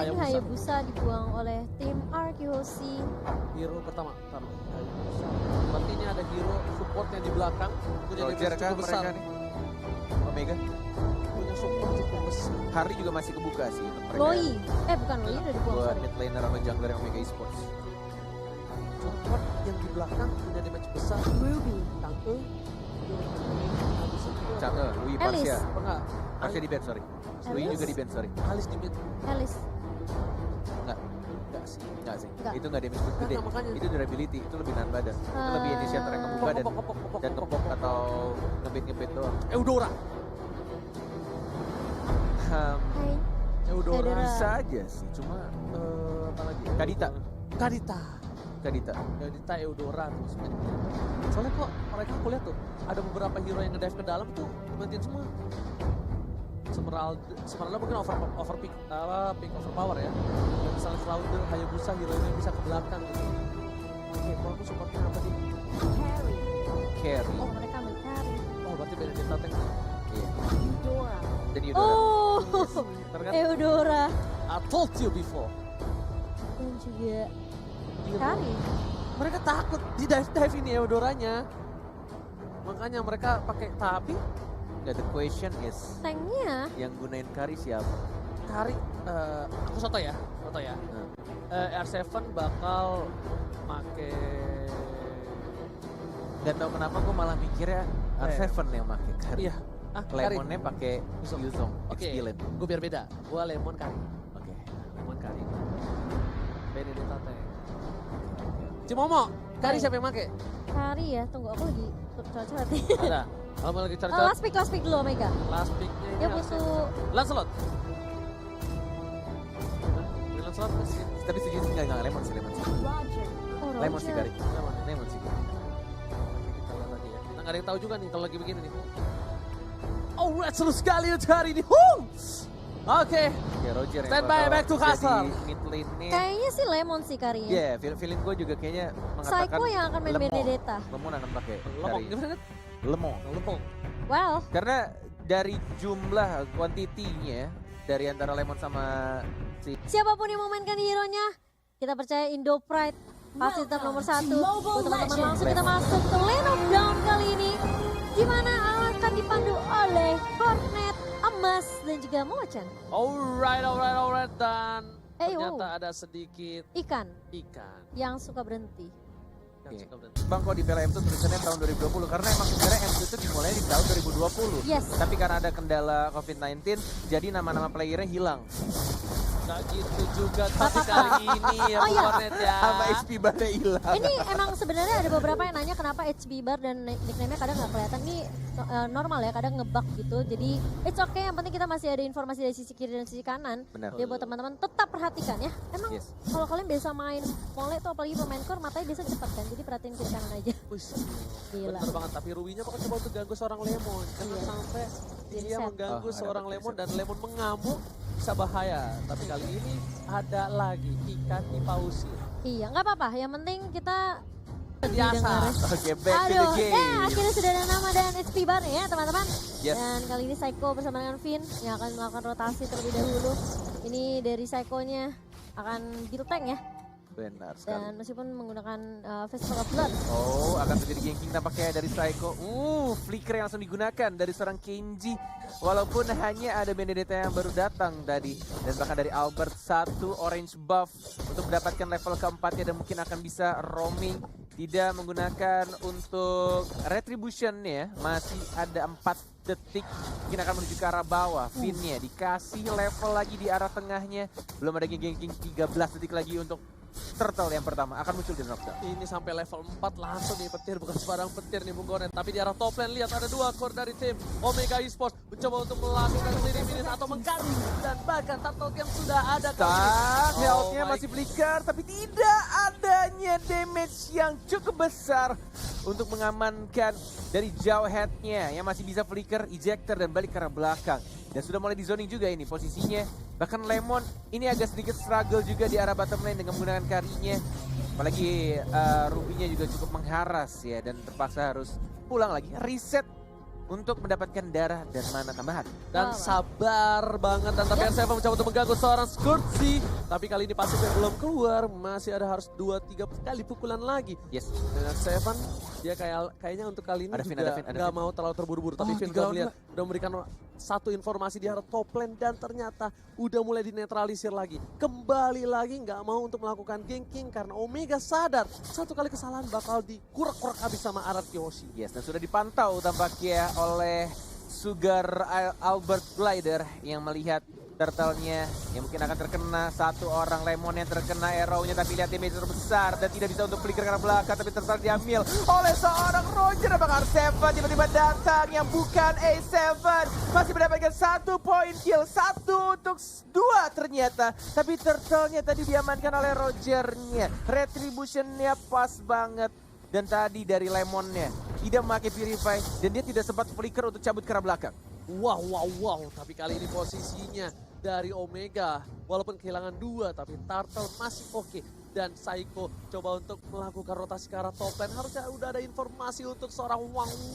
ini Hayabusa dibuang oleh tim RQC. Hero pertama, berarti ini ada hero support yang di belakang. Punya Roger damage kan cukup besar. mereka nih. Omega. Punya support cukup besar. Hari juga masih kebuka sih untuk mereka. Loi, bukan Loi udah dibuang, Buat sorry. mid laner sama jungler yang Omega Esports. Support yang di belakang punya damage besar. Ruby, Tangke. Louis Alice. Parsia. Apa enggak? Parsia di band, sorry. Louis Alice. juga di band, sorry. Alis di mid. Alice. Enggak sih. Enggak sih. Enggak. Itu enggak damage gede. Nah, makanya. Itu durability, itu lebih nahan badan. Itu lebih initiator yang ngebuka dan ngepop atau ngebit doang. Eudora. Hai. Eudora. Bisa aja sih, cuma Apa lagi? Kadita. Kadita Eudora tuh sebenarnya. Soalnya kok mereka aku lihat tuh ada beberapa hero yang ngedive ke dalam tuh dibantuin semua. Semeralda mungkin pick overpower ya. Yang misalnya Cloud, Hayabusa hero ini bisa ke belakang gitu. Oke, kalau aku supportnya apa nih? Carry. Oh, mereka ambil carry. Oh, berarti Benedetta tank. Iya. Eudora. Dan Eudora. Oh, Bener kan? Eudora. I told you before. Dan juga Hero. carry. Mereka takut di dive ini Eudoranya. Makanya mereka pakai tapi Nggak, the question is, Tanknya yang gunain Kari siapa? Kari, aku soto ya. R7 bakal make Gak tau kenapa gue malah mikirnya R7 yang pakai Kari. iya. Kari. Lemonnya pakai Yuzong. Oke, gue biar beda. Gue lemon Kari. Oke. Lemon Kari. Benedetta teh. Cimomo, Kari siapa yang make? carry ya. Tunggu aku lagi coret-coret. Ada. Kalau mau lagi cari Last pick dulu Omega. last picknya ini Dia harusnya butuh Lancelot. Lancelot masih Tapi setuju sih nggak lemon sih. Oh, Lemon sih Roger. Kari. Lemon sih. kita lihat lagi ya. Kita nggak ada yang tahu juga nih kalau lagi begini nih. Oh, red seru sekali untuk hari ini. Oke. Ya Roger yang Stand by, bakal back to castle. jadi mid lane-nya. Kayaknya sih Lemon sih carry-nya. Iya, feeling gue juga kayaknya mengatakan Psycho yang akan main Lemon. Benedetta. Lemon akan pakai Lemong Kari. gimana kan? Lemon. Lemong. Well, Karena dari jumlah kuantitinya dari antara Lemon sama si siapapun yang memainkan hero-nya, kita percaya Indo Pride pasti tetap nomor satu. Buat teman-teman langsung kita masuk ke Lane of Dawn kali ini, di mana akan dipandu oleh Hornet, Emas, dan juga Mochan. Alright. Dan Hey, ternyata ada sedikit Ikan ikan. yang suka berhenti. Yang Oke. suka berhenti. Bang kok di Piala M2 tulisannya tahun 2020 karena emang sebenarnya M2 itu dimulai di tahun 2020. Yes. Tapi karena ada kendala COVID-19 jadi nama-nama playernya hilang. Nggak gitu juga tapi kali ini ya Oh, iya. Warnet ya. Sama HP barnya hilang. Ini emang sebenarnya ada beberapa yang nanya kenapa HB bar dan nickname-nya kadang nggak kelihatan. Ini normal ya, kadang ngebug gitu. Jadi it's okay, yang penting kita masih ada informasi dari sisi kiri dan sisi kanan. Benar. Jadi buat teman-teman tetap perhatikan ya. Emang Yes. kalau kalian biasa main mole tuh apalagi pemain core matanya biasa cepat kan. Jadi perhatiin kiri kanan aja. Wih, Gila. bener banget. Tapi Rubinya kok coba untuk ganggu seorang Lemon. Jangan Iya. sampai Jadi dia set. mengganggu Oh, ada seorang potensi. Lemon dan Lemon mengamuk bisa bahaya. Tapi kali ini ada lagi ikan dipausir. Iya, nggak apa-apa. Yang penting kita Biasa. didengar. Oke, back to the Aduh, game. akhirnya sudah ada nama dan HP bar ya teman-teman. Yes. Dan kali ini Psycho bersama dengan Finn yang akan melakukan rotasi terlebih dahulu. Ini dari Psycho-nya akan build tank ya. Benar sekali. Dan meskipun menggunakan Festival of Blood. Oh, akan terjadi ganking tampaknya dari Psycho. Flicker yang langsung digunakan dari seorang Kenji. Walaupun hanya ada Benedetta yang baru datang tadi. Dan bahkan dari Albert satu orange buff untuk mendapatkan level keempatnya dan mungkin akan bisa roaming. Tidak menggunakan untuk retribution ya. Masih ada 4 detik. Mungkin akan menuju ke arah bawah. Finnya dikasih level lagi di arah tengahnya. Belum ada ganking 13 detik lagi untuk turtle yang pertama akan muncul di knockdown. Ini sampai level 4 langsung nih petir, bukan sembarang petir nih Bung Gonen. Tapi di arah top lane lihat ada 2 core dari tim Omega Esports mencoba untuk melakukan clearing minute atau menggaris dan bahkan turtle yang sudah ada. Tak, health-nya my masih flicker tapi tidak adanya damage yang cukup besar untuk mengamankan dari jauh head-nya yang masih bisa flicker, ejector dan balik ke arah belakang. Dan sudah mulai di zoning juga ini posisinya. Bahkan Lemon ini agak sedikit struggle juga di arah bottom lane dengan menggunakan karinya. Apalagi Rubinya juga cukup mengharas ya dan terpaksa harus pulang lagi. Reset untuk mendapatkan darah dan mana tambahan. Dan sabar banget, dan tapi R7 mencoba untuk mengganggu seorang Scourge. Tapi kali ini pasifnya belum keluar, masih ada harus 2-3 kali pukulan lagi. Yes. Dan R7 dia kayaknya untuk kali ini Ada Finn, juga ada Finn. nggak mau terlalu terburu-buru. Tapi Finn udah melihat, udah memberikan satu informasi di arah top lane dan ternyata udah mulai dinetralisir lagi. Kembali lagi nggak mau untuk melakukan ganking karena Omega sadar satu kali kesalahan bakal dikurak-kurak habis sama Araki Hoshi. Yes, dan sudah dipantau tampaknya oleh Sugar Albert Glider yang melihat turtle-nya yang mungkin akan terkena. Satu orang Lemon yang terkena arrow-nya, tapi lihat damage terbesar dan tidak bisa untuk flicker karena belakang, tapi turtle diambil oleh seorang Roger. Apakah R7 tiba-tiba datang yang bukan A7 masih mendapatkan 1 poin kill, 1 untuk 2 ternyata, tapi turtle-nya tadi diamankan oleh Roger-nya. Retribution-nya pas banget. Dan tadi dari Lemonnya tidak memakai Purify dan dia tidak sempat flicker untuk cabut ke arah belakang. Wow. Tapi kali ini posisinya dari Omega, walaupun kehilangan 2, tapi Turtle masih oke. Dan Saiko coba untuk melakukan rotasi ke arah top lane. Harusnya udah ada informasi untuk seorang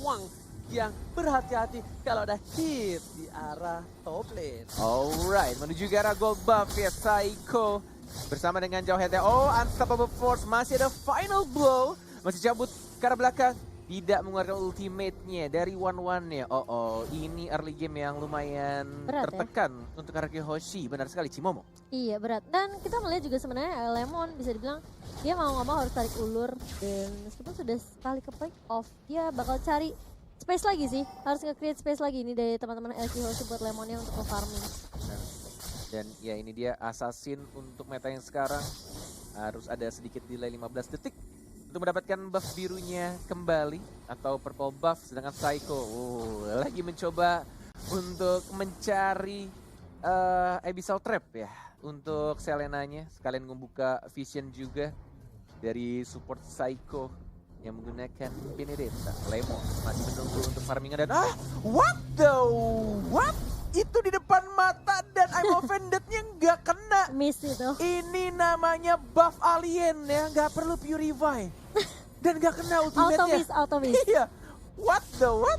Wang yang berhati-hati kalau ada hit di arah top lane. Alright, menuju ke arah gold buff ya Saiko. Bersama dengan jauh head. Oh, Unstoppable Force masih ada final blow. Masih cabut ke arah belakang. Tidak mengeluarkan ultimate-nya dari one-one-nya. Ini early game yang lumayan Berat, tertekan untuk Araki Hoshi. Benar sekali, Cimomo. Iya berat, dan kita melihat juga sebenarnya Lemon bisa dibilang dia mau nggak mau harus tarik ulur, dan meskipun sudah sekali ke pick off, dia bakal cari space lagi sih, harus nge-create space lagi ini dari teman-teman LG Hoshi buat Lemonnya untuk farming. Dan ya ini dia assassin untuk meta yang sekarang. Harus ada sedikit delay 15 detik untuk mendapatkan buff birunya kembali atau purple buff, sedangkan Saiko lagi mencoba untuk mencari Abyssal Trap ya untuk Selenanya, sekalian membuka vision juga dari support Saiko yang menggunakan Benedetta. Lemon masih menunggu untuk farmingan dan what? Itu di depan mata dan I'm offended-nya nggak kena. Miss itu. Ini namanya buff alien ya, nggak perlu purify. Dan nggak kena ultimate-nya. Auto miss. Iya, what?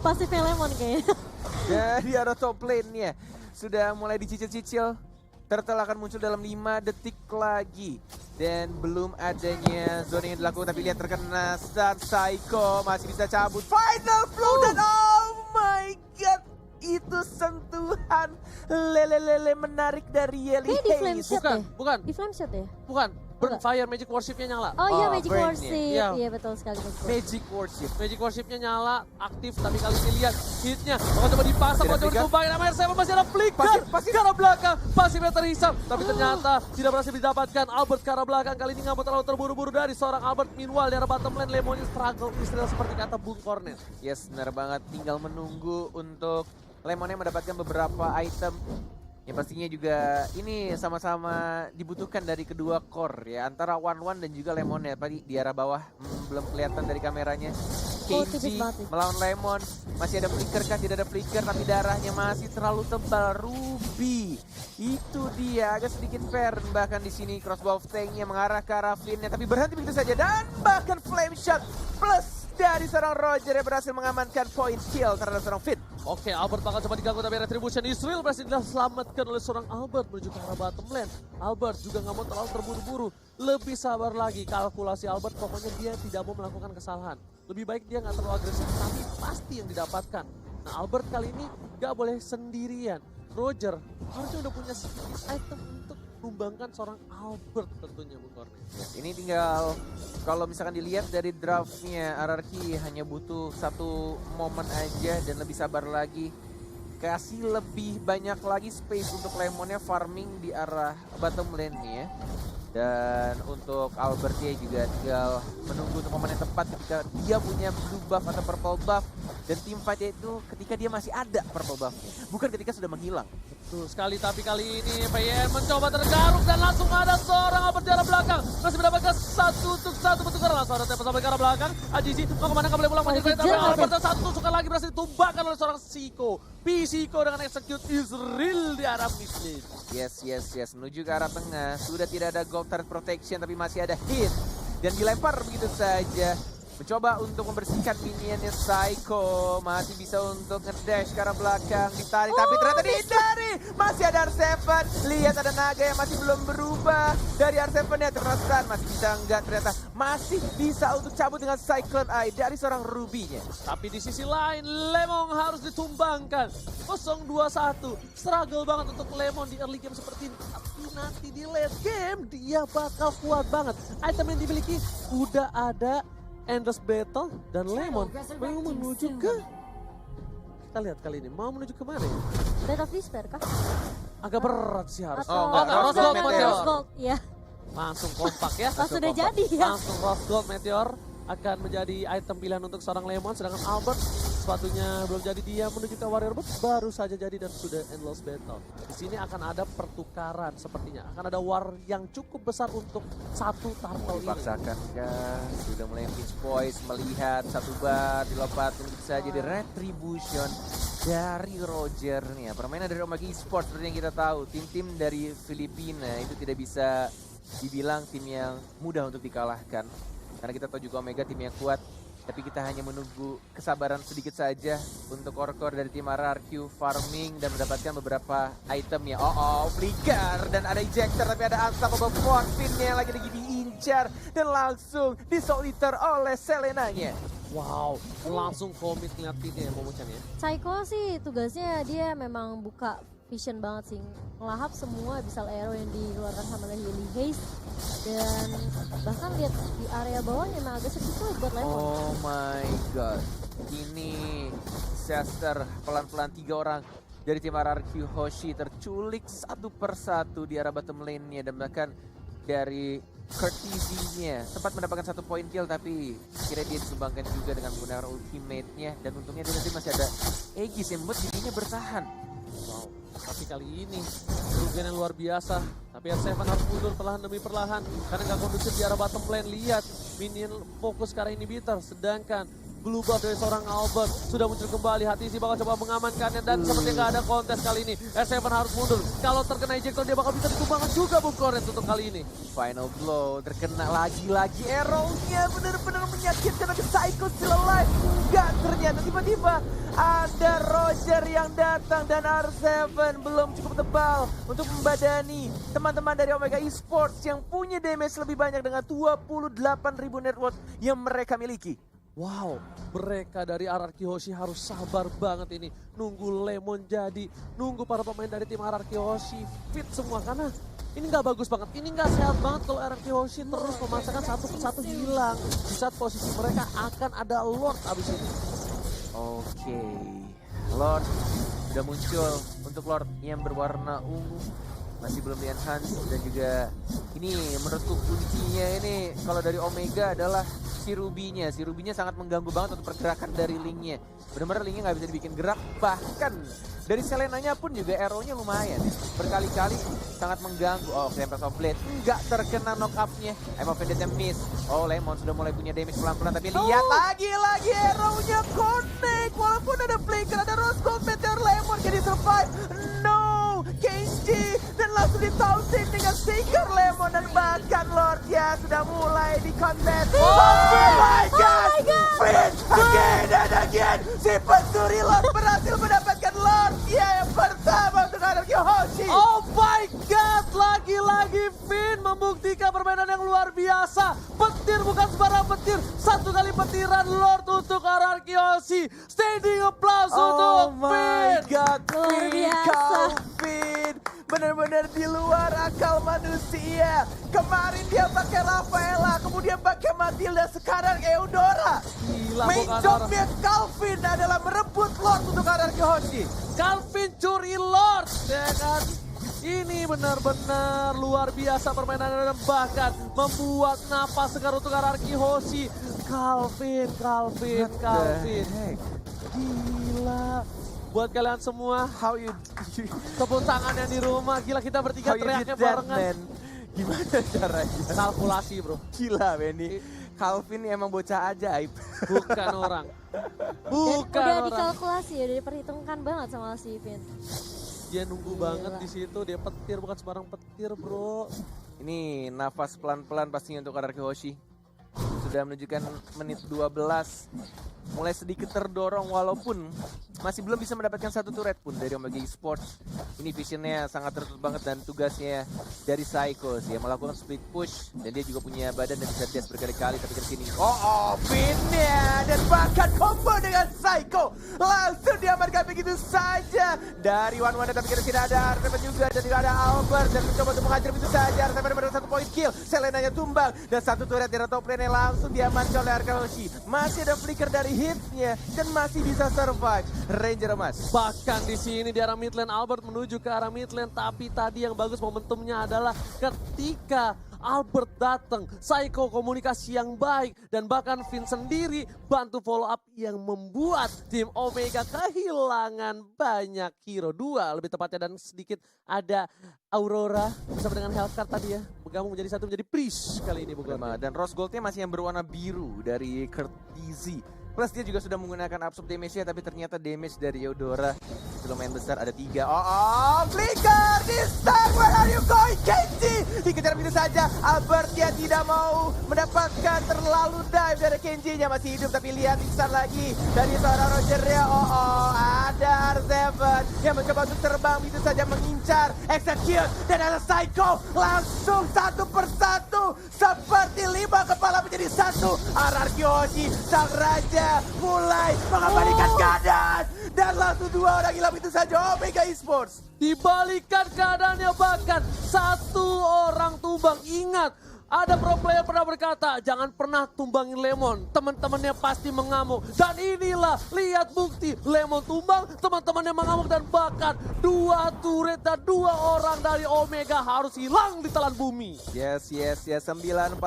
Pasifnya Lemon kayaknya. Dari arah top lane-nya sudah mulai dicicil-cicil. Turtle akan muncul dalam 5 detik lagi. Dan belum adanya zona yang dilakukan, tapi lihat terkena stun. Saiko masih bisa cabut. Final blow dan oh my god. Itu sentuhan lele menarik dari Yeli Kayak di flame Hayes. shot ya? Bukan. Di flame shot ya? Bukan. Burn Fire Magic Worship-nya nyala. Oh iya, Oh, Magic burn-nya. Worship. Iya. Iya betul sekali. Magic Worship. Magic Worship-nya nyala, aktif, tapi kali ini lihat hitnya. Bakal coba dipasang, bakal coba ditumbangin sama R7, masih ada flicker. Pasif. Ke arah belakang, pasifnya terhisap. Tapi ternyata tidak berhasil didapatkan. Albert ke arah belakang, kali ini nggak mau terlalu terburu-buru dari seorang Albert. Meanwhile, di arah bottom lane, Lemonnya struggle istilah seperti kata Bung Cornet. Yes, benar banget. Tinggal menunggu untuk Lemonnya mendapatkan beberapa item. Yang pastinya juga ini sama-sama dibutuhkan dari kedua core ya. Antara One dan juga Lemonnya. Tadi di arah bawah belum kelihatan dari kameranya. tipis KG banget. melawan Lemon. Masih ada flicker kan? Tidak ada flicker, tapi darahnya masih terlalu tebal. Ruby. Itu dia, agak sedikit fair. Bahkan di sini crossbow tanknya mengarah ke arah Flynn-nya, tapi berhenti begitu saja. Dan bahkan flame shot plus dari seorang Roger yang berhasil mengamankan point kill terhadap seorang Finn. Oke, Albert bakal coba diganggu, tapi Retribution Israel berhasil diselamatkan oleh seorang Albert menuju ke arah bottom lane. Albert juga nggak mau terlalu terburu-buru, lebih sabar lagi. Kalkulasi Albert pokoknya dia tidak mau melakukan kesalahan. Lebih baik dia nggak terlalu agresif, tapi pasti yang didapatkan. Nah, Albert kali ini nggak boleh sendirian. Roger harusnya udah punya sedikit item untuk menumbangkan seorang Albert tentunya, Bung Korne. Yes, ini tinggal kalau misalkan dilihat dari draftnya, RRQ hanya butuh satu momen aja dan lebih sabar lagi. Kasih lebih banyak lagi space untuk Lemonnya farming di arah bottom lane nih ya. Dan untuk Albert dia juga tinggal menunggu untuk momen yang tepat ketika dia punya blue buff atau purple buff. Dan team fight itu ketika dia masih ada purple buffnya, bukan ketika sudah menghilang. Betul sekali, tapi kali ini PYN mencoba tergaruk dan langsung ada seorang Albert di arah belakang. Masih mendapatkan 1-1 pertukaran, langsung ada tempat sampai ke arah belakang. Ajizi mau kemana, nggak boleh pulang. Tapi Albert dan satu tusukan lagi berhasil ditumbangkan oleh seorang Siko. Siko dengan execute Israel di arah mid lane. Yes. Menuju ke arah tengah. Sudah tidak ada gold turret protection, tapi masih ada hit. Dan dilempar begitu saja. Mencoba untuk membersihkan minionnya Psycho. Masih bisa untuk ngedash ke arah belakang. Ditarik tapi ternyata dihindari. Masih ada R7. Lihat ada naga yang masih belum berubah. Dari R7-nya terus-terusan. Masih bisa enggak ternyata. Masih bisa untuk cabut dengan Cyclone Eye dari seorang Ruby-nya. Tapi di sisi lain, Lemon harus ditumbangkan. 0-2-1. Struggle banget untuk Lemon di early game seperti ini. Tapi nanti di late game, dia bakal kuat banget. Item yang dimiliki udah ada Endless Battle dan Lemon mau menuju ke... Kita lihat kali ini, mau menuju ke mana ya? Blade of Despair kah? Agak berat sih harus. Atau enggak, Rose Gold Meteor. Rose Gold, iya. Langsung kompak ya. Langsung udah jadi ya. Langsung Rose Gold Meteor akan menjadi item pilihan untuk seorang Lemon. Sedangkan Albert sepatunya belum jadi, dia menuju ke Warrior Bot baru saja jadi dan sudah Endless Battle. Di sini akan ada pertukaran sepertinya. Akan ada war yang cukup besar untuk satu turtle ini. Dipaksakan kan, sudah mulai pitch poise, melihat satu bar dilompatin bisa jadi retribution dari Roger nih. Permainan dari Omega Esports seperti yang kita tahu, tim-tim dari Filipina itu tidak bisa dibilang tim yang mudah untuk dikalahkan. Karena kita tahu juga Omega tim yang kuat, tapi kita hanya menunggu kesabaran sedikit saja untuk core dari tim RRQ farming dan mendapatkan beberapa item ya. Flicker dan ada ejector tapi ada Unstoppable Finnya yang lagi diincar dan langsung disoliter oleh Selenanya. Wow, langsung komit ngeliat ini ya Momo-chan ya. Psycho sih tugasnya dia memang buka vision banget sih. Ngelahap semua Abyssal Arrow yang dikeluarkan sama Lily Haze. Dan bahkan lihat di area bawah memang agak sulit buat Lemon. Oh my god. Ini Chester pelan-pelan 3 orang dari tim RRQ Hoshi terculik satu persatu di arah bottom lane-nya dan bahkan dari Courtesy-nya sempat mendapatkan 1 poin kill tapi akhirnya dia disumbangkan juga dengan menggunakan ultimate-nya dan untungnya dia nanti masih ada Aegis yang membuat dirinya bertahan. Wow, tapi kali ini kerugian yang luar biasa. Tapi R7 harus mundur perlahan demi perlahan karena nggak kondusif di arah bottom lane. Lihat, minion fokus ke arah inhibitor, sedangkan blue buff dari seorang Albert sudah muncul kembali. Hatisi bakal coba mengamankannya dan sepertinya nggak ada kontes kali ini. R7 harus mundur. Kalau terkena ejector dia bakal bisa ditumbangkan juga Bung Koret untuk kali ini. Final blow, terkena lagi-lagi arrow-nya, benar-benar menyakitkan. Psycho still alive. Enggak, ternyata tiba-tiba ada Roger yang datang dan R7 belum cukup tebal untuk membadani teman-teman dari Omega Esports yang punya damage lebih banyak dengan 28.000 net worth yang mereka miliki. Wow, mereka dari RRQ Hoshi harus sabar banget ini. Nunggu Lemon jadi, nunggu para pemain dari tim RRQ Hoshi fit semua. Karena ini nggak bagus banget, ini nggak sehat banget kalau RRQ Hoshi terus memaksakan satu persatu hilang. Di saat posisi mereka akan ada Lord abis ini. Oke, Lord sudah muncul untuk Lord yang berwarna ungu. Masih belum di-enhance dan juga ini menurutku kuncinya ini kalau dari Omega adalah si Ruby-nya. Si Ruby-nya sangat mengganggu banget untuk pergerakan dari Link-nya. Benar-benar Link-nya nggak bisa dibikin gerak, bahkan dari Selenanya pun juga arrow-nya lumayan ya. Berkali-kali sangat mengganggu. Oh, Tempest of Blade nggak terkena knock up-nya. I'm offended and miss. Oh, Lemon sudah mulai punya damage pelan-pelan tapi lihat lagi-lagi arrow-nya connect. Walaupun ada flicker, ada Rose Gold Meteor, Lemon jadi survive. No! Kenji dan langsung ditaunting dengan Seeker Lemon dan bahkan Lord ya sudah mulai di combat. Oh my god! Finn again and again. Si pencuri Lord berhasil mendapatkan Lord ya yang pertama untuk RRQ Hoshi. Oh my god, lagi-lagi Finn membuktikan permainan yang luar biasa. Petir bukan sembarang petir, satu kali petiran Lord untuk RRQ Hoshi. Standing applause untuk Finn. Oh my god, Luar biasa. Finn benar-benar di luar akal manusia. Kemarin dia pakai Rafaela, kemudian pakai Matilda, sekarang Eudora. Gila, Main bukan jobnya Calvin adalah merebut Lord untuk RRQ Hoshi. Calvin curi Lord, ya kan? Ini benar-benar luar biasa permainan dan bahkan membuat napas segar untuk RRQ Hoshi. Calvin. Gila. Buat kalian semua, How you tepuk tangannya di rumah. Gila, kita bertiga teriaknya barengan. Gimana caranya? Kalkulasi bro, Gila Benny. Calvin emang bocah ajaib. bukan orang. Dan Bukan udah orang. dikalkulasi, udah diperhitungkan banget sama si Finn. Dia nunggu Gila. banget di situ, dia petir bukan sembarang petir bro. Ini nafas pelan-pelan pastinya untuk RRQ Hoshi. sudah menunjukkan menit 12. Mulai sedikit terdorong walaupun masih belum bisa mendapatkan satu turret pun dari Omega Esports. Ini visionnya sangat tertutup banget dan tugasnya dari Psycho sih, melakukan split push dan dia juga punya badan dan bisa dash berkali-kali tapi ke sini. Pinnya dan bahkan combo dengan Psycho langsung diamankan begitu saja dari One tapi ke sini ada Artemis juga dan tidak ada Albert dan mencoba untuk menghajar begitu saja. Artemis pada 1 point kill, Selenanya tumbang dan satu turret dari top lane langsung diamankan oleh Arkeoshi. Masih ada flicker dari hitnya dan masih bisa survive Ranger emas. Bahkan di sini di arah mid lane Albert menuju ke arah mid lane, tapi tadi yang bagus momentumnya adalah ketika Albert datang, Psycho komunikasi yang baik dan bahkan Vin sendiri bantu follow up yang membuat tim Omega kehilangan banyak hero, 2 lebih tepatnya, dan sedikit ada Aurora bersama dengan Hellcat tadi ya, bergabung menjadi satu menjadi Priest kali ini bukan. Dan Rose Goldnya masih yang berwarna biru dari Kurt DZ. Plus dia juga sudah menggunakan absorb damage-nya, tapi ternyata damage dari Eudora itu lumayan besar, ada 3. Flicker this time, where are you going, Kenji? Dikejar begitu saja, Albert dia tidak mau mendapatkan terlalu dive dari Kenji-nya, masih hidup tapi lihat pingsan lagi dari seorang Roger ya. Ada R7 yang mencoba untuk terbang begitu saja mengincar, execute, dan ada Psycho langsung satu persatu seperti 5 kepala menjadi 1. Ararkyoshi sang raja mulai mengembalikan keadaan dan langsung 2 orang hilang itu saja Omega Esports. Dibalikan keadaannya, bahkan 1 orang tumbang. Ingat, ada pro player pernah berkata, jangan pernah tumbangin Lemon, teman-temannya pasti mengamuk. Dan inilah, lihat bukti, Lemon tumbang, teman-temannya mengamuk, dan bahkan 2 turret dan 2 orang dari Omega harus hilang di telan bumi. Yes, 9-14,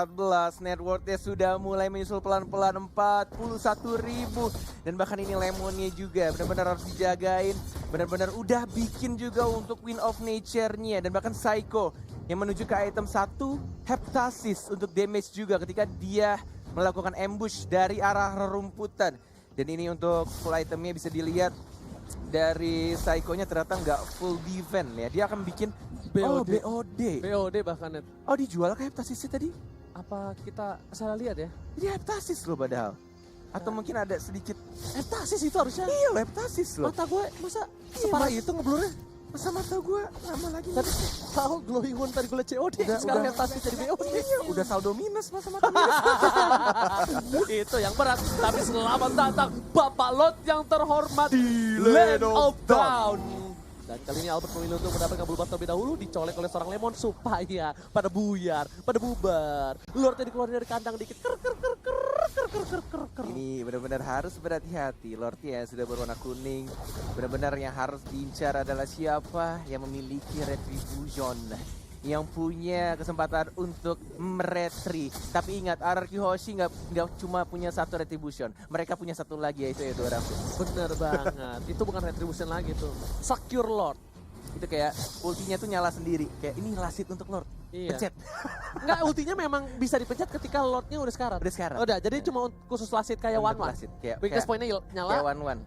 net worth-nya sudah mulai menyusul pelan-pelan 41.000. Dan bahkan ini Lemonnya juga benar-benar harus dijagain, benar-benar udah bikin juga untuk Win of Nature-nya. Dan bahkan Psycho yang menuju ke item 1, Heptasis untuk damage juga ketika dia melakukan ambush dari arah rerumputan. Dan ini untuk full itemnya bisa dilihat dari Psycho-nya ternyata nggak full defense ya. Dia akan bikin BOD. BOD bahkan net. Oh, dijual ke Heptasisnya tadi? Apa kita salah lihat ya? Ini Heptasis loh padahal. Atau mungkin ada sedikit Heptasis itu harusnya. Iya loh, Heptasis loh. Mata gue masa separah itu ngeblurnya? Masa mata gue lama lagi. Tadi tahu glowing one tadi gue COD, sekarang Heptasis jadi BOD. Udah saldo minus masa mata minus. Itu yang berat, tapi selamat datang Bapak Lot yang terhormat di Land of Dawn. Dan kali ini Albert memilih untuk mendapatkan blue buff terlebih dahulu, dicolek oleh seorang Lemon supaya pada buyar, pada bubar. Lordnya dikeluarin dari kandang dikit, Ini benar-benar harus berhati-hati. Lordnya sudah berwarna kuning. Benar-benar yang harus diincar adalah siapa yang memiliki retribution, yang punya kesempatan untuk meretri. Tapi ingat, Ararkyoshi nggak cuma punya 1 retribution, mereka punya 1 lagi, yaitu Eudora. bener banget. Itu bukan retribution lagi tuh, secure Lord. Itu kayak ultinya tuh nyala sendiri, kayak ini lasit untuk Lord. Iya. Pencet. Enggak, ultinya memang bisa dipencet ketika Lordnya udah sekarat. Udah sekarat. Udah, jadi cuma khusus lasit kayak Untuk one-one. lasit, kayak Weakness point-nya nyala. Kayak one-one.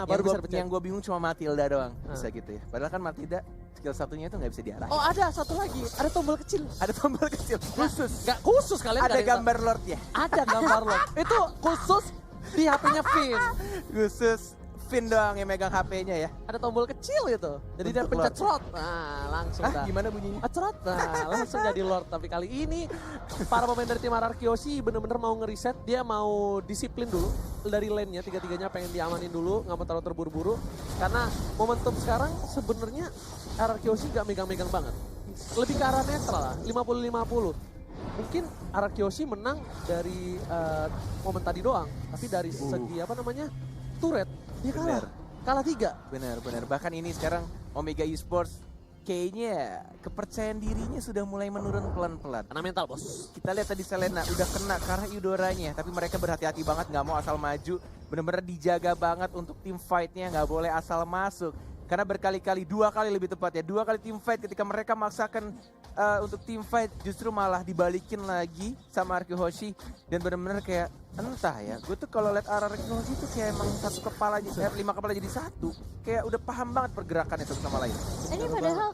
Baru bisa dipencet. Yang gue bingung cuma Matilda doang, bisa gitu ya. Padahal kan Matilda skill satunya itu nggak bisa diarahin. Oh, ada satu lagi, ada tombol kecil. Ada tombol kecil khusus. Nggak khusus kalian. Ada gambar Lordnya. Ada gambar Lord. Itu khusus di HP-nya Vin. Khusus Vin doang yang megang HP-nya ya. Ada tombol kecil itu. Jadi dia Untuk pencet Lord. slot. Nah, langsung dah. Gimana bunyinya? Cerot. Nah, langsung jadi Lord. Tapi kali ini para pemain dari tim Ararkyoshi bener-bener mau ngeriset. Dia mau disiplin dulu dari lane-nya. Tiga-tiganya pengen diamanin dulu. Nggak mau terlalu terburu-buru. Karena momentum sekarang sebenarnya Ararkyoshi nggak megang-megang banget. Lebih ke arah netral lah. 50-50. Mungkin Ararkyoshi menang dari momen tadi doang. Tapi dari segi apa namanya, turret, dia kalah. Kalah 3. Benar. Bahkan ini sekarang Omega Esports kayaknya kepercayaan dirinya sudah mulai menurun pelan-pelan. Karena mental, bos. Kita lihat tadi Selena udah kena karena Eudoranya, tapi mereka berhati-hati banget, nggak mau asal maju. Bener-bener dijaga banget untuk tim fight-nya, nggak boleh asal masuk. Karena berkali-kali, 2 kali lebih tepatnya, 2 kali tim fight ketika mereka memaksakan untuk team fight justru malah dibalikin lagi sama Arkihoshi. Dan benar-benar kayak entah ya, gue tuh kalau liat Arkihoshi tuh kayak emang satu kepala, 5 kepala jadi satu. Kayak udah paham banget pergerakannya satu sama lain. Ini padahal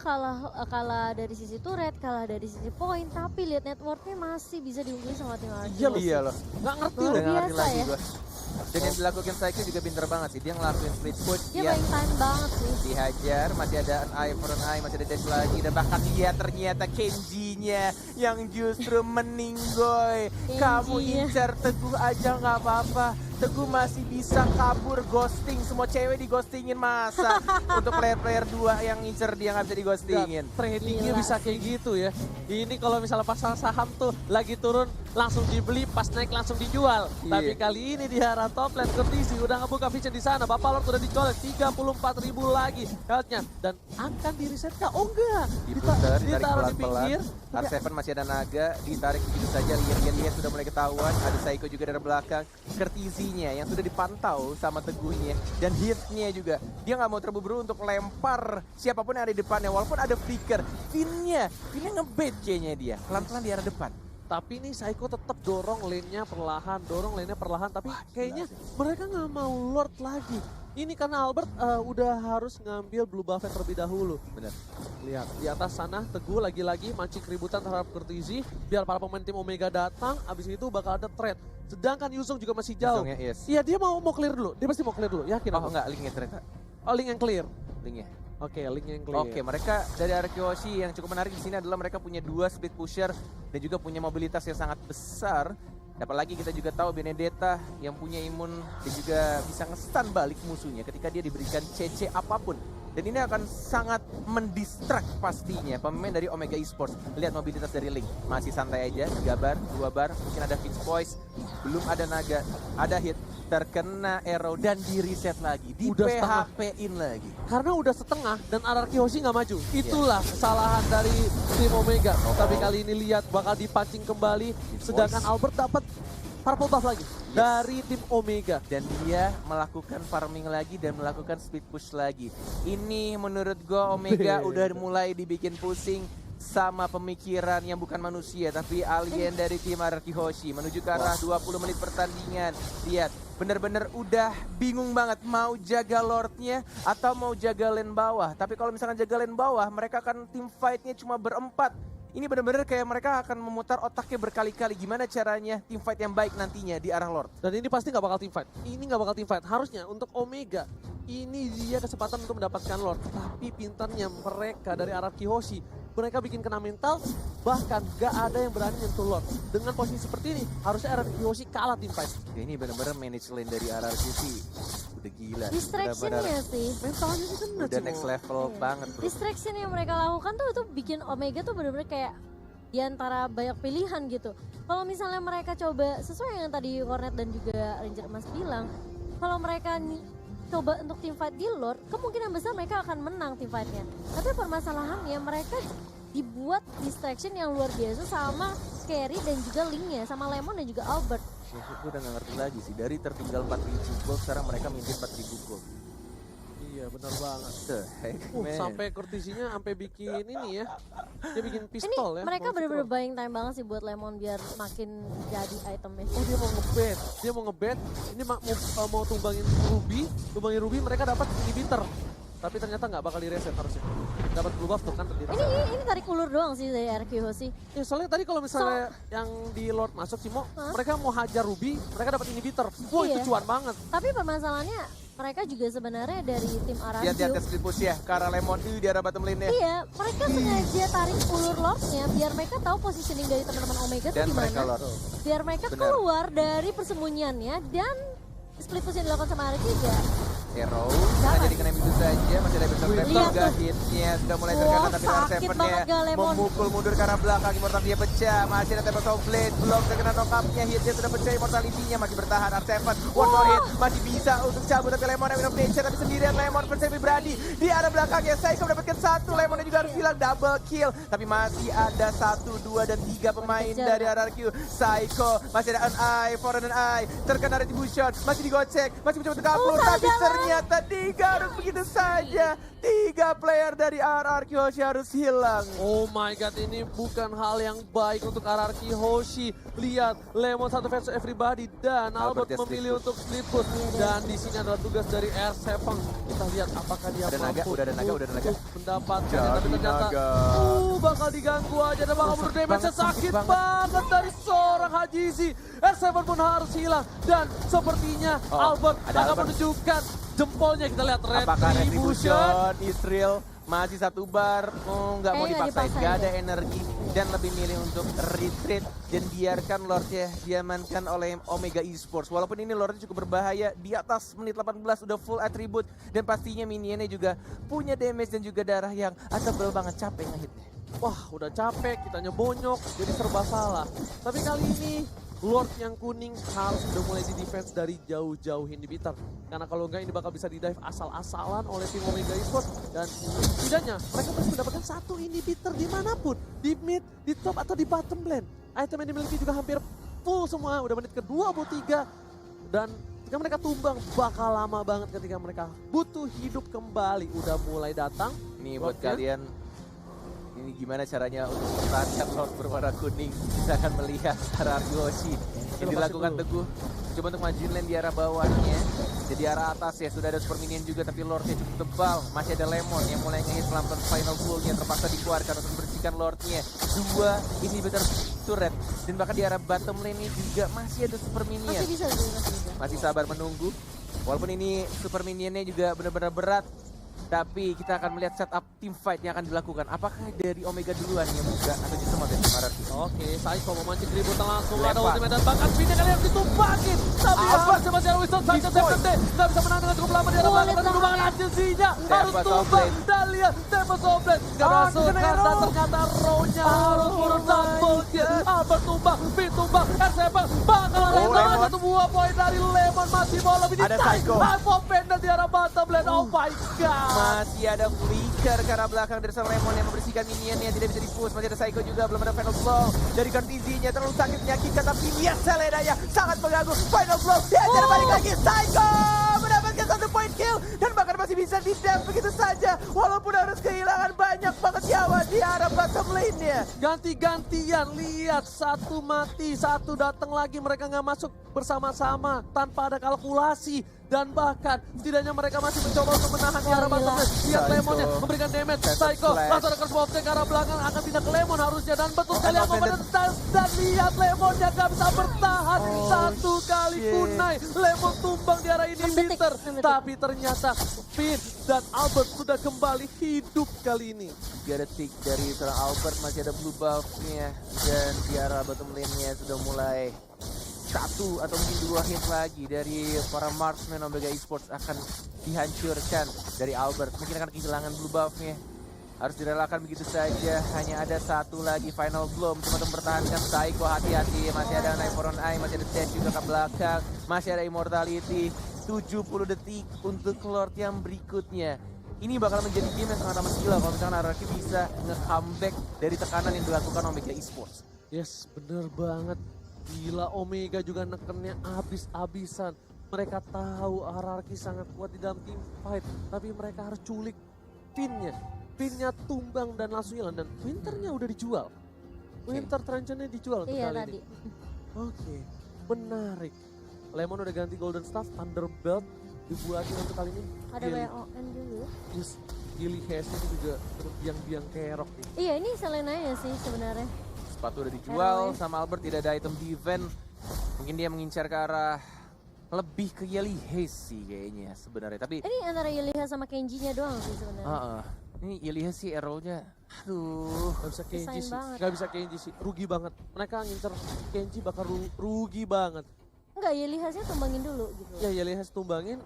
kalah dari sisi turret, kalah dari sisi poin, tapi lihat networknya masih bisa diungguli sama tim RQ. Iya loh. Nggak ngerti Luar loh. Udah nggak ngerti biasa lagi ya. gue. Dan yang dilakukan Psycho juga pinter banget sih. Dia ngelakuin split push. Dia main time banget sih. Dihajar, masih ada an eye for an eye, masih ada dash lagi. Dan bahkan dia ternyata Kenji-nya yang justru meninggoy. Kamu Kenji-nya. incar Teguh aja nggak apa-apa. Teguh masih bisa kabur, ghosting. Semua cewek dighostingin masa. Untuk player-player 2 yang incer dia nggak bisa dighostingin. Tradingnya Gila bisa kayak gitu ya. Ini kalau misalnya pasar saham tuh lagi turun langsung dibeli, pas naik langsung dijual. Iya. Tapi kali ini di arah top lane Kurtisi udah ngebuka vision di sana. Bapak Lord udah dicolek 34.000 lagi health-nya dan akan di reset kah? Oh enggak. Diputar, ditarik Ditaruh di pelan-pelan. pinggir. R7 masih ada naga, ditarik begitu saja. Lihat sudah mulai ketahuan. Ada Psycho juga dari belakang. Kurtisinya yang sudah dipantau sama Teguhnya. Dan hitnya juga. Dia nggak mau terburu-buru untuk lempar siapapun yang ada di depannya. Walaupun ada flicker. Finnya ngebait kayaknya dia. Pelan-pelan di arah depan. Tapi nih Psycho tetap dorong lane-nya perlahan, tapi kayaknya mereka nggak mau Lord lagi. Ini karena Albert udah harus ngambil blue buff terlebih dahulu. Bener. Lihat di atas sana Teguh lagi-lagi mancing keributan terhadap Kurtisi biar para pemain tim Omega datang, abis itu bakal ada trade. Sedangkan Yuzong juga masih jauh. Yuzongnya, yes. Iya dia mau clear dulu, dia pasti mau clear dulu, yakin Oh aku? enggak, linknya ternyata. Oh link yang clear. Linknya. Oke, link yang clear. Oke, mereka dari Arkihoshi yang cukup menarik di sini adalah mereka punya 2 split pusher dan juga punya mobilitas yang sangat besar. Apalagi kita juga tahu Benedetta yang punya imun dan juga bisa nge-stun balik musuhnya ketika dia diberikan CC apapun. Dan ini akan sangat mendistract pastinya pemain dari Omega Esports. Lihat mobilitas dari Link, masih santai aja, 3 bar, 2 bar, mungkin ada Fix Voice, belum ada naga, ada hit, terkena arrow dan di reset lagi, di Udah PHP-in lagi. Karena udah setengah dan Araki Hoshi nggak maju. Itulah kesalahan dari tim Omega. Tapi kali ini lihat bakal dipancing kembali. Sedangkan Albert dapat purple buff lagi dari tim Omega. Dan dia melakukan farming lagi dan melakukan speed push lagi. Ini menurut gue Omega udah mulai dibikin pusing sama pemikiran yang bukan manusia tapi alien dari tim Arkihoshi menuju ke arah 20 menit pertandingan. Lihat, bener-bener udah bingung banget mau jaga Lordnya atau mau jaga lane bawah. Tapi kalau misalkan jaga lane bawah, mereka akan tim fightnya cuma berempat. Ini benar-benar kayak mereka akan memutar otaknya berkali-kali gimana caranya tim fight yang baik nantinya di arah Lord. Dan ini pasti nggak bakal team fight. Ini nggak bakal team fight. Harusnya untuk Omega, ini dia kesempatan untuk mendapatkan Lord. Tapi pintarnya mereka dari Araki Hoshi, mereka bikin kena mental, bahkan gak ada yang berani nyentuh Lord. Dengan posisi seperti ini, harusnya Araki Hoshi kalah team fight. Ya, ini benar-benar manage lane dari RRQ sih udah gila. Distraction-nya sih. Mentalnya sih kena Udah next Cimo. level Iya. banget bro. Distraction yang mereka lakukan tuh itu bikin Omega tuh bener-bener kayak di antara banyak pilihan gitu. Kalau misalnya mereka coba sesuai yang tadi Cornet dan juga Ranger Emas bilang, kalau mereka coba untuk team fight di Lord, kemungkinan besar mereka akan menang team fightnya. Tapi permasalahannya mereka dibuat distraction yang luar biasa sama Carry dan juga Linknya, sama Lemon dan juga Albert. Ya, gue udah gak ngerti lagi sih. Dari tertinggal 4.000 gold, sekarang mereka minta 4.000 gold. Iya benar banget. The heck, man. Sampai Kurtisinya sampai bikin ini ya. Dia bikin Ini pistol ya. mereka mau bener-bener pistol. buying time banget sih buat Lemon biar makin jadi itemnya. Oh dia mau ngebet, ini mau tumbangin Ruby, mereka dapat inhibitor. Tapi ternyata nggak bakal direset harusnya. Dapat blue buff tuh kan tadi. Ini tarik ulur doang sih dari RQ Hoshi. Ya soalnya tadi kalau misalnya yang di Lord masuk Cimo, mereka mau hajar Ruby, mereka dapat inhibitor. Wah Iya. itu cuan banget. Tapi permasalahannya mereka juga sebenarnya dari tim Lihat Araju. ke split push ya, ke arah Lemon di arah bottom lane-nya. Iya, mereka sengaja tarik ulur Lordnya biar mereka tahu positioning dari teman-teman Omega tuh Dan gimana. mereka Lord. Biar mereka Benar. keluar dari persembunyiannya dan split push yang dilakukan sama Araki juga. Arrow, sengaja dikena itu saja, masih ada besar Lihat level, tuh. hitnya sudah mulai Wah, terkena tapi sakit R7-nya banget gak Lemon. memukul mundur ke arah belakang, Immortal dia pecah, masih ada Tempest of Blade, belum terkena knock-up-nya, hitnya sudah pecah, Immortality-nya masih bertahan, R7, one more hit, masih bisa untuk cabut tapi Lemon yang Nature, tapi sendirian Lemon bersemi berani di arah belakangnya, Psycho mendapatkan 1, Lemonnya juga harus hilang, double kill, tapi masih ada 1, 2, dan 3 pemain Kejar. dari RRQ, Psycho, masih ada an eye, for an eye, terkena retribution, masih digocek, masih mencoba untuk kabur, tapi jangan. ternyata digaruk begitu saja. 3 player dari RRQ Hoshi harus hilang. Oh my god, ini bukan hal yang baik untuk RRQ Hoshi. Lihat, Lemon satu versus everybody dan Albert Albert memilih untuk split push. Dan di sini adalah tugas dari R7. Kita lihat apakah dia Ada naga, mampu udah ada naga. mendapatkan, Jadi tapi ternyata naga. bakal diganggu aja dan bakal menurut damage banget, sakit banget. banget dari seorang Hajizi. R7 pun harus hilang dan sepertinya Albert ada akan Albert. menunjukkan jempolnya. Kita lihat Apakah Retribution. Retribution, Israel masih satu bar, nggak mau Kayaknya dipaksain, dipaksain nggak ada deh. energi dan lebih milih untuk retreat dan biarkan Lordnya diamankan oleh Omega Esports. Walaupun ini Lordnya cukup berbahaya, di atas menit 18 udah full atribut dan pastinya minionnya juga punya damage dan juga darah yang tebel banget, capek ngehitnya. Wah, udah capek, kitanya bonyok, jadi serba salah. Tapi kali ini Lord yang kuning harus udah mulai di defense dari jauh-jauh inhibitor. Karena kalau enggak ini bakal bisa di dive asal-asalan oleh tim Omega Esports. Dan setidaknya mereka harus mendapatkan satu inhibitor dimanapun. Di mid, di top atau di bottom lane. Item yang dimiliki juga hampir full semua, udah menit ke-23. Dan ketika mereka tumbang bakal lama banget ketika mereka butuh hidup kembali. Udah mulai datang. Ini buat Lordnya. kalian, ini gimana caranya untuk mempertahankan Lord berwarna kuning. Kita akan melihat RRQ Hoshi yang dilakukan Teguh. Coba untuk majuin lane di arah bawahnya. Jadi arah atas ya, sudah ada super minion juga tapi Lordnya cukup tebal. Masih ada Lemon yang mulai ngehit pelan-pelan final bull-nya terpaksa dikeluarkan untuk membersihkan Lordnya. 2 inhibitor turret dan bahkan di arah bottom lane ini juga masih ada super minion. Masih bisa sih, masih bisa. Masih sabar menunggu. Walaupun ini super minionnya juga benar-benar berat. Tapi kita akan melihat setup team fight yang akan dilakukan. Apakah dari Omega duluan yang buka atau justru mau dari RRQ? Oke, Saiko memancing keributan langsung. Ada Lempar. ultimate dan bahkan pinnya kali yang ditumbakin. Tapi harusnya masih ada Winston Sanchez FMD. Nggak bisa menang dengan cukup lama di arah belakang. Dan kembangan Hajizinya harus Tempest tumbang. Oblate. Dan lihat Tempest Oblate. Nggak masuk kena kan. Dan arrow. ternyata row-nya harus turun double kill. Albert tumbang, Pin tumbang, R7 bakal Lemon. Lemon. Satu buah poin dari Lemon masih mau lebih Ada ditarik. Psycho. Hypo Panda di arah bottom lane. Oh my god. Masih ada flicker ke arah belakang dari seorang Lemon yang membersihkan minionnya, tidak bisa di-push. Masih ada Psycho juga, belum ada final blow dari Contizinya, terlalu sakit menyakitkan tapi dia Seledanya sangat mengganggu. Final blow, dia balik lagi. Psycho mendapatkan 1 point kill dan bahkan masih bisa di-dam begitu saja walaupun harus kehilangan banyak banget nyawa di arah bottom lane-nya. Ganti-gantian, lihat satu mati, satu datang lagi, mereka nggak masuk bersama-sama tanpa ada kalkulasi. Dan bahkan setidaknya mereka masih mencoba untuk menahan di arah bottom lane. Lihat Psycho. Lemonnya memberikan damage, Psycho Psycho flash. langsung ada curse ke arah belakang, akan pindah ke Lemon harusnya. Dan betul sekali Oh, aku offended. menetas dan lihat Lemonnya nggak bisa bertahan. Oh, Satu kali shit. kunai, Lemon tumbang di arah inhibitor. 6 detik. Tapi ternyata Finn dan Albert sudah kembali hidup kali ini. 3 detik dari seorang Albert, masih ada blue buff-nya dan di arah bottom lane-nya sudah mulai 1 atau mungkin 2 hit lagi dari para marksman Omega Esports akan dihancurkan dari Albert. Mungkin akan kehilangan blue buff-nya. Harus direlakan begitu saja. Hanya ada 1 lagi final blow cuma untuk mempertahankan Psycho. Hati-hati, masih ada Knife for on Eye, masih ada dash juga ke belakang, masih ada immortality. 70 detik untuk Lord yang berikutnya. Ini bakal menjadi game yang sangat amat gila kalau misalkan RRQ bisa nge-comeback dari tekanan yang dilakukan Omega Esports. Yes, bener banget. Gila, Omega juga nekennya abis-abisan. Mereka tahu RRQ sangat kuat di dalam team fight, tapi mereka harus culik pinnya. Pinnya tumbang dan langsung hilang, dan Winternya udah dijual. Winter Truncheonnya dijual untuk Iya kali tadi. ini. Oke, menarik. Lemon udah ganti Golden Staff, Thunderbelt dibuatin untuk kali ini. Ada WON dulu. Yes, Gilly Hess ini juga biang-biang kerok nih. Iya ini Selenanya sih sebenarnya. Sepatu udah dijual RW. sama Albert, tidak ada item defense. Mungkin dia mengincar ke arah lebih ke Yelly Haze sih kayaknya sebenarnya. Tapi Ini antara Yeliha sama Kenji-nya doang sih sebenarnya. ini Yelly Haze sih arrow-nya. Aduh. Gak bisa Kenji Desain sih, banget. gak bisa Kenji sih, rugi banget. Mereka ngincer Kenji bakal rugi banget. Enggak, Yelihasnya tumbangin dulu gitu. Ya Yelihas tumbangin,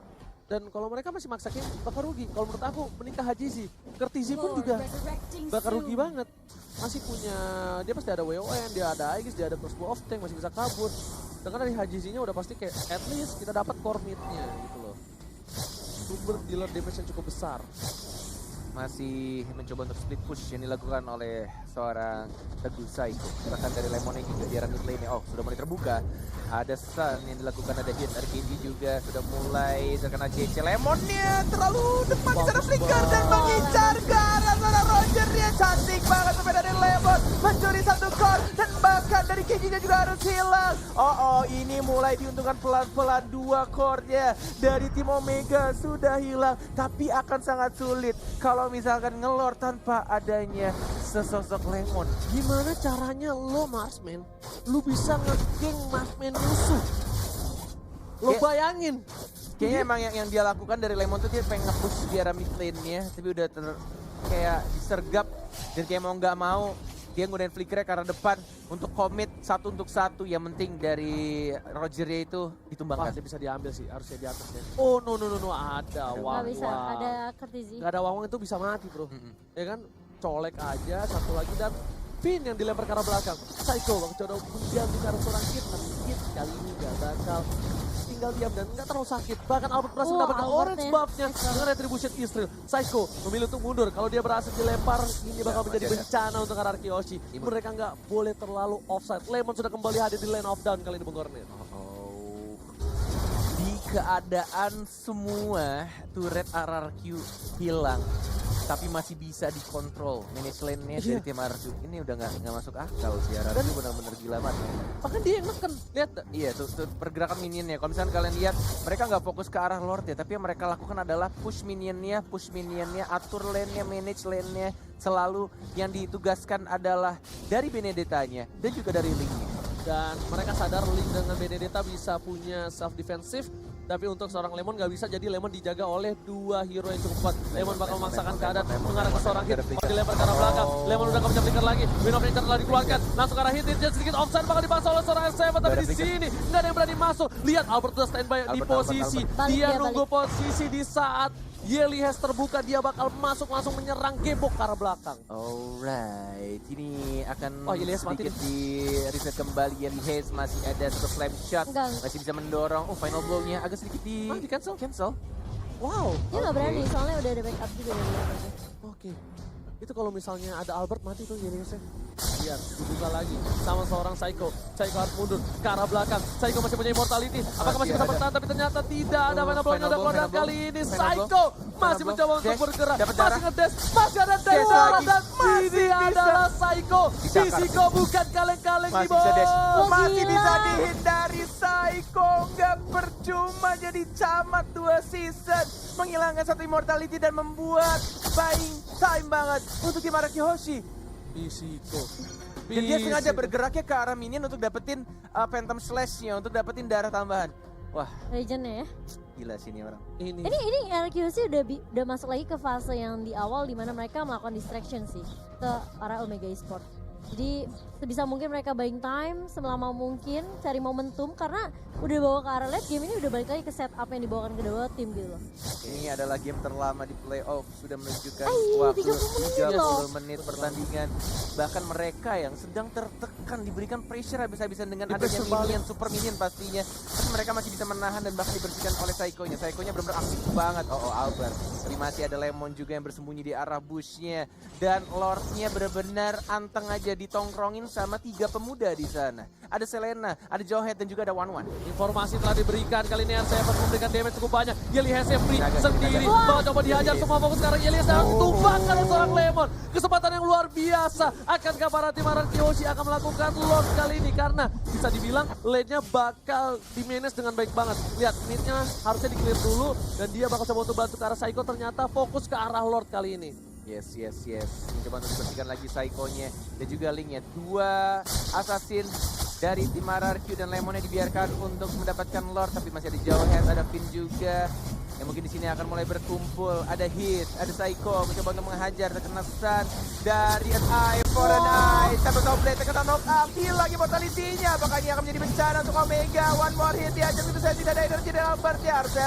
dan kalau mereka masih maksa Kenji bakal rugi. Kalau menurut aku menikah Haji sih, Kertizi pun juga bakal rugi banget. Masih punya, dia pasti ada WON, dia ada Aegis, dia ada crossbow of tank, masih bisa kabur. Sedangkan dari Hajizinya udah pasti kayak at least kita dapat core mid-nya gitu loh. Sumber dealer damage yang cukup besar. masih mencoba untuk split push yang dilakukan oleh seorang Teguh Saiko. Bahkan dari Lemonnya juga di area mid lane-nya. Oh, sudah mulai terbuka. Ada stun yang dilakukan, ada hit. Dari Kenji juga sudah mulai terkena CC. Lemonnya terlalu depan di sana flicker dan mengincar ke arah sana Roger. Dia cantik banget sampai dari Lemon. Mencuri satu core dan bahkan dari Kenji juga harus hilang. Oh, ini mulai diuntungkan pelan-pelan 2 core-nya dari tim Omega sudah hilang. Tapi akan sangat sulit kalau misalkan ngelor tanpa adanya sesosok Lemon. Gimana caranya lo Marsman, lu bisa nge-geng Marsman musuh? Lo bayangin. Kayaknya emang yang dia lakukan dari Lemon tuh dia pengen nge-push di area mid lane-nya, tapi udah kayak disergap dan kayak mau nggak mau dia ngudain flickernya ke arah depan untuk komit 1 untuk 1. Yang penting dari Roger-nya itu ditumbangkan. Pasti bisa diambil sih, harusnya di atasnya. Oh no, ada Nggak Wang bisa, ada Kertizi. Gak ada Wang itu bisa mati bro. Ya kan, colek aja satu lagi dan pin yang dilempar ke arah belakang. Saiko coba menjadi ke arah seorang Kid, tapi Kid kali ini gak bakal tinggal diam dan gak terlalu sakit. Bahkan Albert berhasil mendapatkan orange buff-nya dengan retribution Israel. Saiko memilih untuk mundur. Kalau dia berhasil dilempar, ini bakal menjadi bencana untuk arah Kyoshi. Mereka gak boleh terlalu offside. Lemon sudah kembali hadir di lane of down kali ini Bung Kornet. Di keadaan semua turret RRQ hilang, tapi masih bisa dikontrol manage lane-nya dari tim RRQ. Ini udah nggak masuk akal sih, RRQ benar-benar gila banget. Bahkan dia yang neken, lihat. Iya tuh pergerakan minionnya. Kalau misalnya kalian lihat, mereka nggak fokus ke arah Lord ya, tapi yang mereka lakukan adalah push minionnya, atur lane-nya, manage lane-nya. Selalu yang ditugaskan adalah dari Benedetta-nya dan juga dari Link-nya. Dan mereka sadar Link dengan Benedetta bisa punya self defensive. Tapi untuk seorang Lemon gak bisa, jadi Lemon dijaga oleh 2 hero yang cukup kuat. Lemon bakal memaksakan keadaan mengarah ke seorang hit. Dilempar ke arah belakang. Lemon udah gak bisa flicker lagi. Win of Nature telah dikeluarkan. Langsung ke arah hit. Dia sedikit offside bakal dipaksa oleh seorang R7. Tapi di sini gak ada yang berani masuk. Lihat Albert udah standby di posisi. Dia nunggu posisi di saat Yeli Hes terbuka, dia bakal masuk langsung menyerang gebok ke arah belakang. Alright, ini akan Yeli Hes mati sedikit di reset kembali. Yeli Hes masih ada satu slam shot, masih bisa mendorong. Oh, final blow-nya agak sedikit di cancel. Wow. Dia nggak berani, soalnya udah ada backup juga dari Albert. Oke. Itu kalau misalnya ada Albert mati tuh Yeli Hesnya. Lihat, dibuka lagi sama seorang Saiko. Saiko harus mundur ke arah belakang. Saiko masih punya immortality. Apakah masih bisa bertahan? Tapi ternyata tidak ada final blow-nya. Dan kali ini Saiko masih mencoba untuk bergerak. Masih ngedash, masih ada dash dan ini adalah Saiko. Fisiko bukan kaleng-kaleng di bawah. Masih bisa dihindari Saiko. Nggak percuma jadi camat 2 season. Menghilangkan 1 immortality dan membuat buying time banget untuk tim Kyoshi. Fisiko. Dan dia sengaja bergeraknya ke arah minion untuk dapetin Phantom Slash-nya, untuk dapetin darah tambahan. Wah, Legend-nya ya. gila sih ini orang. Ini RQC udah masuk lagi ke fase yang di awal dimana mereka melakukan distraction sih ke arah Omega Esports. Jadi sebisa mungkin mereka buying time selama mungkin, cari momentum karena udah bawa ke arah late game ini udah balik lagi ke setup yang dibawakan kedua tim gitu loh. Ini adalah game terlama di playoff, sudah menunjukkan waktu 30 menit pertandingan. Bahkan mereka yang sedang tertekan diberikan pressure habis-habisan dengan adanya minion, super minion pastinya. Tapi mereka masih bisa menahan dan bahkan dibersihkan oleh Saiko-nya. Saiko-nya benar-benar aktif banget. Albert. Tapi masih ada Lemon juga yang bersembunyi di arah bush-nya. Dan Lord-nya benar-benar anteng aja ditongkrongin sama 3 pemuda di sana. Ada Selena, ada Johead dan juga ada One. Informasi telah diberikan kali ini R7 memberikan damage cukup banyak. Yeli Hes free sendiri. Bakal coba dihajar semua fokus sekarang. Yeli Hes tumbangkan oleh seorang Lemon. Kesempatan yang luar biasa. Akankah para tim Kyoshi akan melakukan loss kali ini? Karena bisa dibilang lane-nya bakal di-manage dengan baik banget. Lihat, mid-nya harusnya di-clear dulu. Dan dia bakal coba untuk bantu ke arah Saiko. Ternyata fokus ke arah Lord kali ini. Yes. Mencoba untuk dibersihkan lagi Saiko-nya dan juga Link-nya. 2 assassin dari tim RRQ dan Lemonnya dibiarkan untuk mendapatkan Lord, tapi masih ada Johead, ada Finn juga. Yang mungkin di sini akan mulai berkumpul. Ada hit, ada Saiko mencoba untuk menghajar, terkena stun dari an eye for an eye. Satu blade terkena knock up, hilang immortality-nya. Apakah ini akan menjadi bencana untuk Omega? One more hit dihajar, itu saya tidak ada energi dari Albert. Ya R7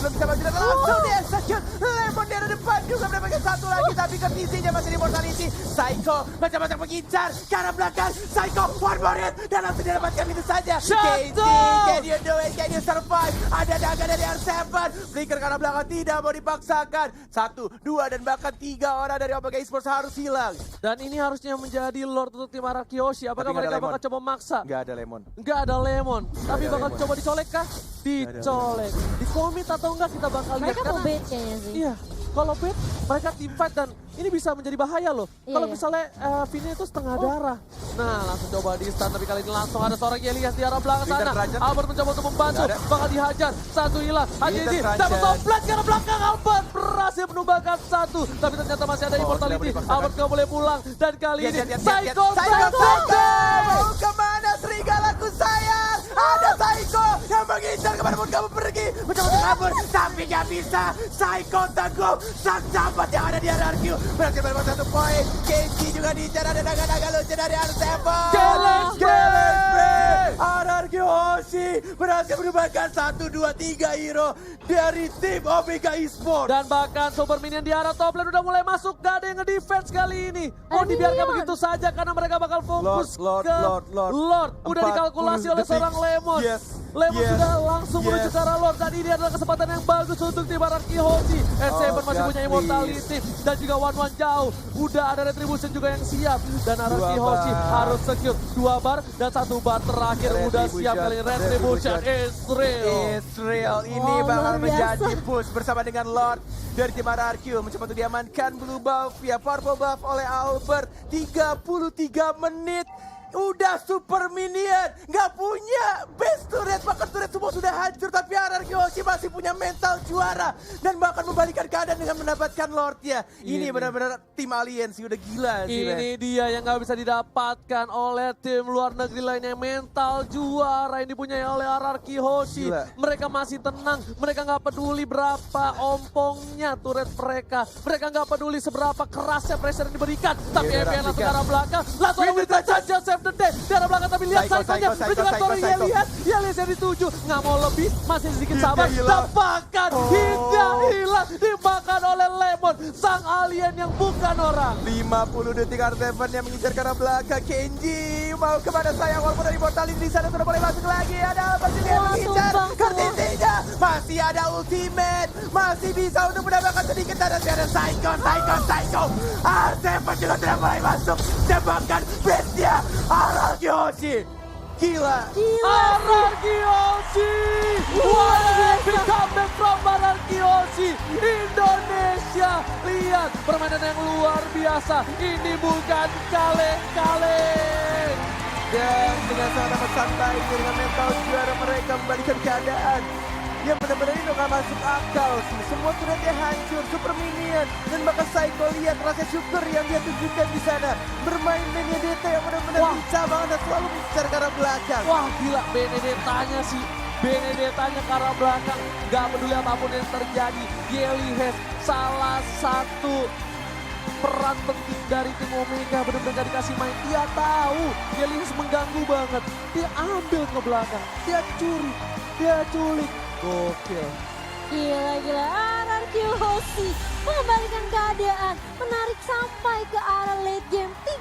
belum bisa maju dan langsung di execute. Lemon dari depan juga mendapatkan 1 lagi, tapi kondisinya masih di immortality. Saiko macam-macam mengincar ke arah belakang. Saiko one more hit dan langsung didapatkan itu saja. KT, can you do it? Can you survive? Ada daga dari R7. Flicker karena belakang tidak mau dipaksakan. 1, 2, dan bahkan 3 orang dari Omega Esports harus hilang. Dan ini harusnya menjadi Lord untuk tim Araki Hoshi. Apakah Tapi nggak ada mereka bakal Lemon. coba maksa? Nggak ada Lemon. Nggak ada Lemon. Tapi ada bakal Lemon. coba dicolek kah? Dicolek. Di komit atau enggak kita bakal lihat. Mereka mau Karena bait kayaknya sih. iya, kalau bait mereka team fight dan ini bisa menjadi bahaya loh. Iya, Kalau iya. misalnya Vini itu setengah darah. Nah, langsung coba di stun tapi kali ini langsung ada seorang Yelias di arah belakang Winter sana. Trajan. Albert mencoba untuk membantu, Nggak ada. bakal dihajar. Satu hilang. Haji Winter Trajan. dapat toplet ke arah belakang. Albert berhasil menumbangkan satu. Tapi ternyata masih ada Oh, immortality. tidak boleh dipaksakan. Albert nggak boleh pulang. Dan kali ini Lihat. Psycho. Mau kemana serigalaku sayang? Ada Psycho yang mengincar kemanapun kamu pergi. Mencoba untuk kabur, tapi nggak bisa. Psycho teguh, sang sahabat yang ada di RRQ. Berhasil mendapat 1 poin. Kenji juga diincar, ada naga-naga lucu dari R7. RRQ Hoshi berhasil menumbangkan 1, 2, 3 hero dari tim Omega Esports. Dan bahkan Super Minion di arah top lane udah mulai masuk. Gak ada yang nge-defense kali ini. Mau Ada dibiarkan minion. begitu saja karena mereka bakal fokus Lord, ke Lord. Udah 40 dikalkulasi oleh detik. seorang Lemon. Yes, Lemon yes, sudah langsung yes. menuju ke arah Lord. Dan ini adalah kesempatan yang bagus untuk tim Araki Hoshi. S7 Oh, masih God, punya immortality. Dan juga One jauh. Udah ada retribution juga yang siap. Dan Araki 2 Hoshi bar. harus secure 2 bar dan 1 bar terakhir. Udah siap kali ini. Retribution is real. Israel ini Wow, bakal luar biasa. menjadi push bersama dengan Lord dari tim RRQ mencoba untuk diamankan blue buff via purple buff oleh Albert. 33 menit udah super minion, nggak punya base turret, bahkan turret semua sudah hancur, tapi RRQ Hoshi masih punya mental juara dan bahkan membalikan keadaan dengan mendapatkan Lord ya. Ini benar-benar tim alien sih, udah gila sih. Ini men. dia yang nggak bisa didapatkan oleh tim luar negeri lainnya. Mental juara yang dipunyai oleh RRQ Hoshi. Gila. Mereka masih tenang, mereka nggak peduli berapa ompongnya turret mereka. Mereka nggak peduli seberapa kerasnya pressure yang diberikan. Tapi Iya, EPN langsung ke Rafika. arah belakang. Langsung Winter memberikan Trajan. saja save the day. Di arah belakang tapi lihat Psycho, Psycho-nya. Psycho, Menunjukkan Psycho, Tori Psycho. Yelias yang dituju. Nggak mau lebih, masih sedikit Hingga sabar. hilang. Tepakan hingga hilang. Dimakan oleh Lemon. Sang alien yang bukan orang. 50 detik R7 yang mengincar ke arah belakang. Kenji mau kemana sayang, walaupun dari mortality di sana sudah boleh masuk lagi. Ada apa sih yang Wah, mengincar? tumbang semua. Kartisinya masih ada ultimate, masih bisa untuk mendapatkan sedikit dan ada Psycho. R7 juga sudah mulai masuk. Tembakan bestnya RRQ Hoshi. Gila. Araki Hoshi! What an epic comeback from Araki Hoshi! Indonesia! Lihat permainan yang luar biasa. Ini bukan kaleng-kaleng. Dan dengan sangat amat santai dengan mental juara mereka membalikan keadaan. Yang benar-benar ini udah gak masuk akal sih. Semua turretnya hancur, super minion. Dan bahkan Psycho lihat rasa syukur yang dia tunjukkan di sana. Bermain Benedetta yang benar-benar Wah. bisa banget dan selalu mengincar ke arah belakang. Wah gila Benedettanya sih. Benedettanya ke arah belakang. Gak peduli apapun yang terjadi. Yelias salah satu peran penting dari tim Omega, benar-benar gak dikasih main. Dia tahu Yelias mengganggu banget. Dia ambil ke belakang. Dia curi. Dia culik. Gokil. Gila. RRQ Hoshi mengembalikan keadaan. Menarik sampai ke arah late game. 3